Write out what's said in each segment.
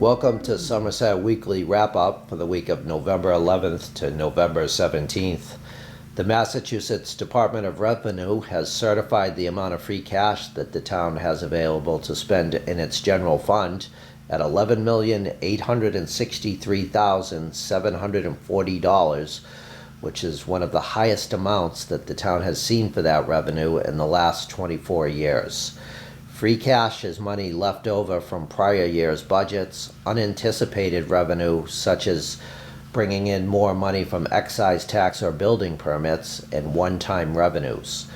Welcome to Somerset Weekly Wrap-Up for the week of November 11th to November 17th. The Massachusetts Department of Revenue has certified the amount of free cash that the town has available to spend in its general fund at $11,863,740, which is one of the highest amounts that the town has seen for that revenue in the last 24 years. Free cash is money left over from prior year's budgets, unanticipated revenue such as bringing in more money from excise tax or building permits, and one-time revenues.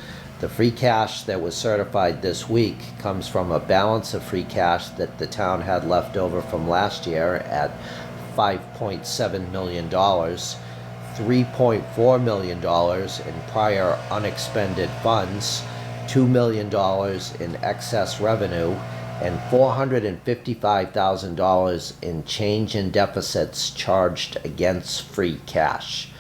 The free cash that was certified this week comes from a balance of free cash that the town had left over from last year at $5.7 million, $3.4 million in prior unexpended funds, $2 million in excess revenue, and $455,000 in change in deficits charged against free cash.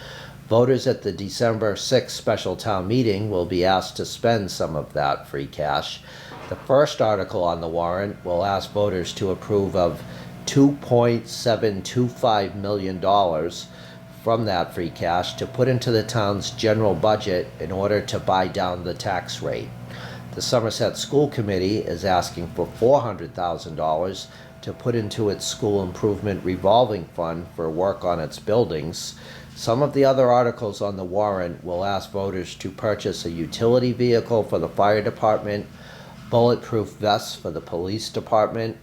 Voters at the December 6th special town meeting will be asked to spend some of that free cash. The first article on the warrant will ask voters to approve of $2.725 million from that free cash to put into the town's general budget in order to buy down the tax rate. The Somerset School Committee is asking for $400,000 to put into its school improvement revolving fund for work on its buildings. Some of the other articles on the warrant will ask voters to purchase a utility vehicle for the fire department, bulletproof vests for the police department,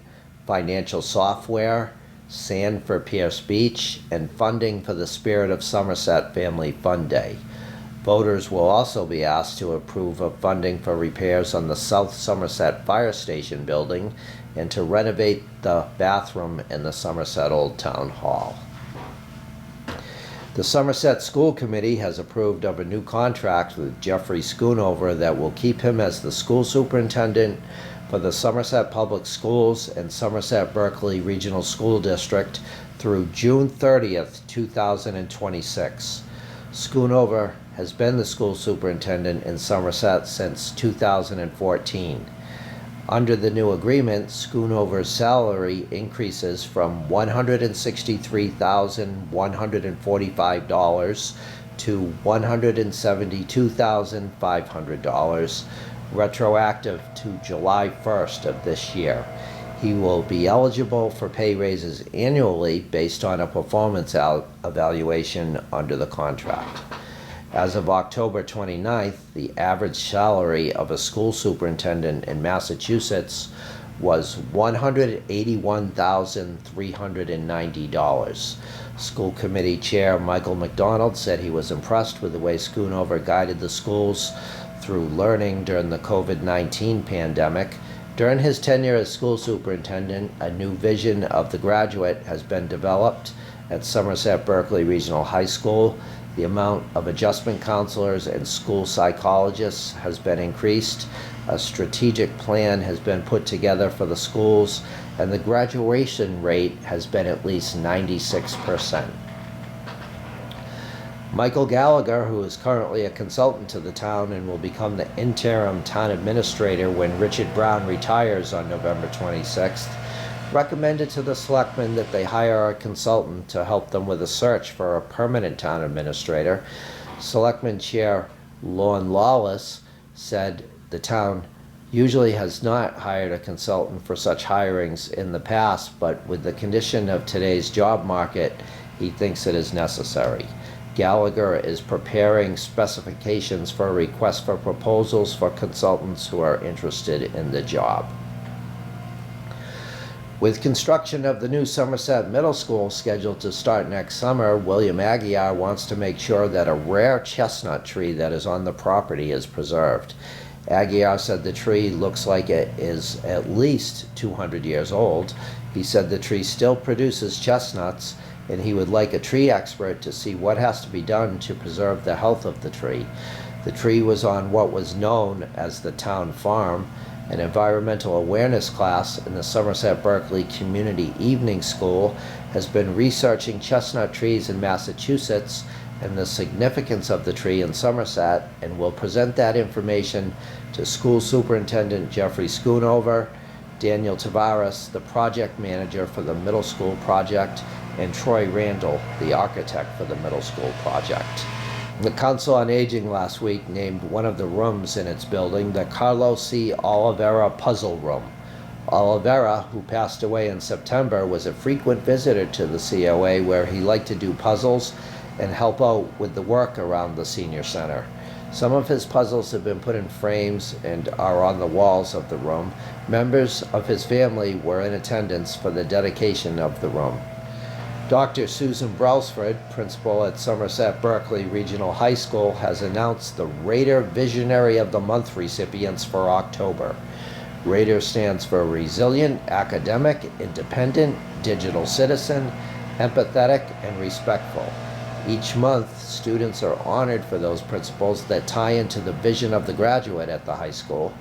financial software, sand for Pierce Beach, and funding for the Spirit of Somerset Family Fun Day. Voters will also be asked to approve of funding for repairs on the South Somerset Fire Station building and to renovate the bathroom in the Somerset Old Town Hall. The Somerset School Committee has approved of a new contract with Jeffrey Schoonover that will keep him as the school superintendent for the Somerset Public Schools and Somerset Berkeley Regional School District through June 30th, 2026. Schoonover has been the school superintendent in Somerset since 2014. Under the new agreement, Schoonover's salary increases from $163,145 to $172,500, retroactive to July 1st of this year. He will be eligible for pay raises annually based on a performance evaluation under the contract. As of October 29th, the average salary of a school superintendent in Massachusetts was $181,390. School Committee Chair Michael McDonald said he was impressed with the way Schoonover guided the schools through learning during the COVID-19 pandemic. During his tenure as school superintendent, a new vision of the graduate has been developed at Somerset Berkeley Regional High School. The amount of adjustment counselors and school psychologists has been increased. A strategic plan has been put together for the schools, and the graduation rate has been at least 96%. Michael Gallagher, who is currently a consultant to the town and will become the interim town administrator when Richard Brown retires on November 26th, recommended to the selectmen that they hire a consultant to help them with a search for a permanent town administrator. Selectman Chair Lorne Lawless said the town usually has not hired a consultant for such hirings in the past, but with the condition of today's job market, he thinks it is necessary. Gallagher is preparing specifications for a request for proposals for consultants who are interested in the job. With construction of the new Somerset Middle School scheduled to start next summer, William Aguiar wants to make sure that a rare chestnut tree that is on the property is preserved. Aguiar said the tree looks like it is at least 200 years old. He said the tree still produces chestnuts, and he would like a tree expert to see what has to be done to preserve the health of the tree. The tree was on what was known as the town farm. An environmental awareness class in the Somerset Berkeley Community Evening School has been researching chestnut trees in Massachusetts and the significance of the tree in Somerset, and will present that information to School Superintendent Jeffrey Schoonover, Daniel Tavares, the project manager for the middle school project, and Troy Randall, the architect for the middle school project. The Council on Aging last week named one of the rooms in its building the Carlos C. Oliveira Puzzle Room. Oliveira, who passed away in September, was a frequent visitor to the COA where he liked to do puzzles and help out with the work around the senior center. Some of his puzzles have been put in frames and are on the walls of the room. Members of his family were in attendance for the dedication of the room. Dr. Susan Brailsford, principal at Somerset Berkeley Regional High School, has announced the Raider Visionary of the Month recipients for October. Raider stands for Resilient, Academic, Independent, Digital Citizen, Empathetic, and Respectful. Each month, students are honored for those principles that tie into the vision of the graduate at the high school.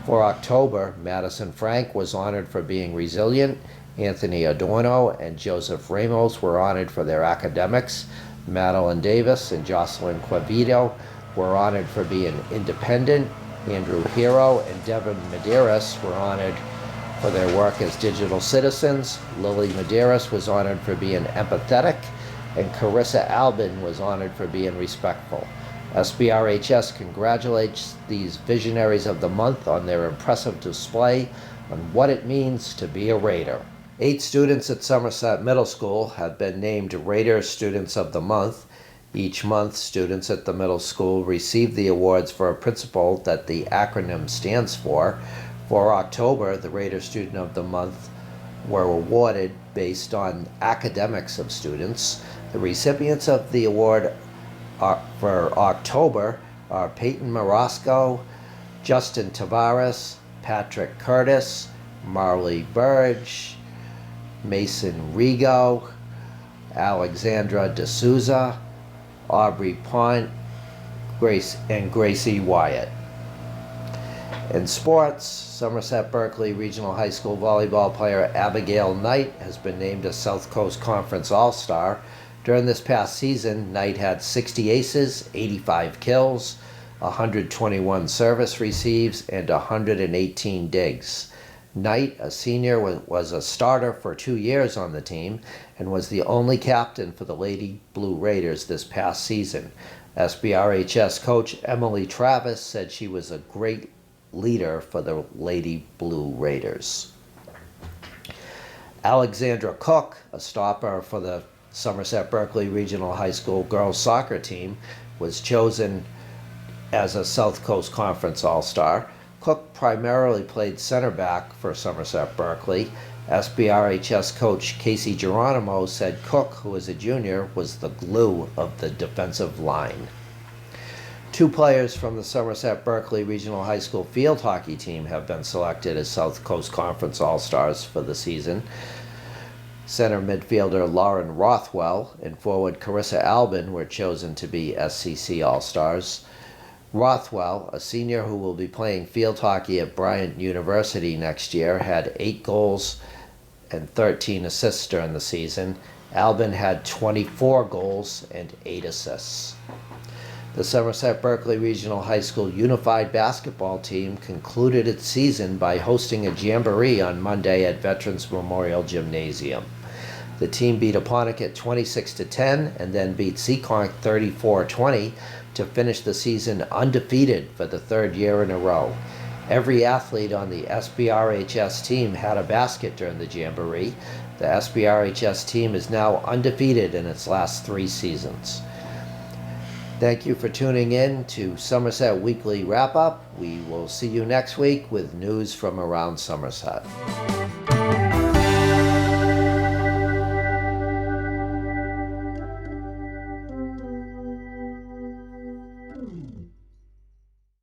For October, Madison Frank was honored for being resilient, Anthony Adorno and Joseph Ramos were honored for their academics, Madeline Davis and Jocelyn Quavito were honored for being independent, Andrew Hero and Devin Medeiros were honored for their work as digital citizens, Lily Medeiros was honored for being empathetic, and Carissa Albin was honored for being respectful. SBRHS congratulates these visionaries of the month on their impressive display on what it means to be a Raider. 8 students at Somerset Middle School have been named Raider Students of the Month. Each month, students at the middle school receive the awards for a principle that the acronym stands for. For October, the Raider Student of the Month were awarded based on academics of students. The recipients of the award for October are Peyton Marosco, Justin Tavares, Patrick Curtis, Marley Burge, Mason Rigo, Alexandra D'Souza, Aubrey Pont, Gracie Wyatt. In sports, Somerset Berkeley Regional High School volleyball player Abigail Knight has been named a South Coast Conference All-Star. During this past season, Knight had 60 aces, 85 kills, 121 service receives, and 118 digs. Knight, a senior, was a starter for 2 years on the team and was the only captain for the Lady Blue Raiders this past season. SBRHS coach Emily Travis said she was a great leader for the Lady Blue Raiders. Alexandra Cook, a stopper for the Somerset Berkeley Regional High School girls soccer team, was chosen as a South Coast Conference All-Star. Cook primarily played center back for Somerset Berkeley. SBRHS coach Casey Geronimo said Cook, who was a junior, was the glue of the defensive line. 2 players from the Somerset Berkeley Regional High School field hockey team have been selected as South Coast Conference All-Stars for the season. Center midfielder Lauren Rothwell and forward Carissa Albin were chosen to be SCC All-Stars. Rothwell, a senior who will be playing field hockey at Bryant University next year, had 8 goals and 13 assists during the season. Albin had 24 goals and 8 assists. The Somerset Berkeley Regional High School Unified Basketball Team concluded its season by hosting a jamboree on Monday at Veterans Memorial Gymnasium. The team beat Apponequet 26-10 and then beat Seekonk 34-20 to finish the season undefeated for the 3rd year in a row. Every athlete on the SBRHS team had a basket during the jamboree. The SBRHS team is now undefeated in its last 3 seasons. Thank you for tuning in to Somerset Weekly Wrap-Up. We will see you next week with news from around Somerset.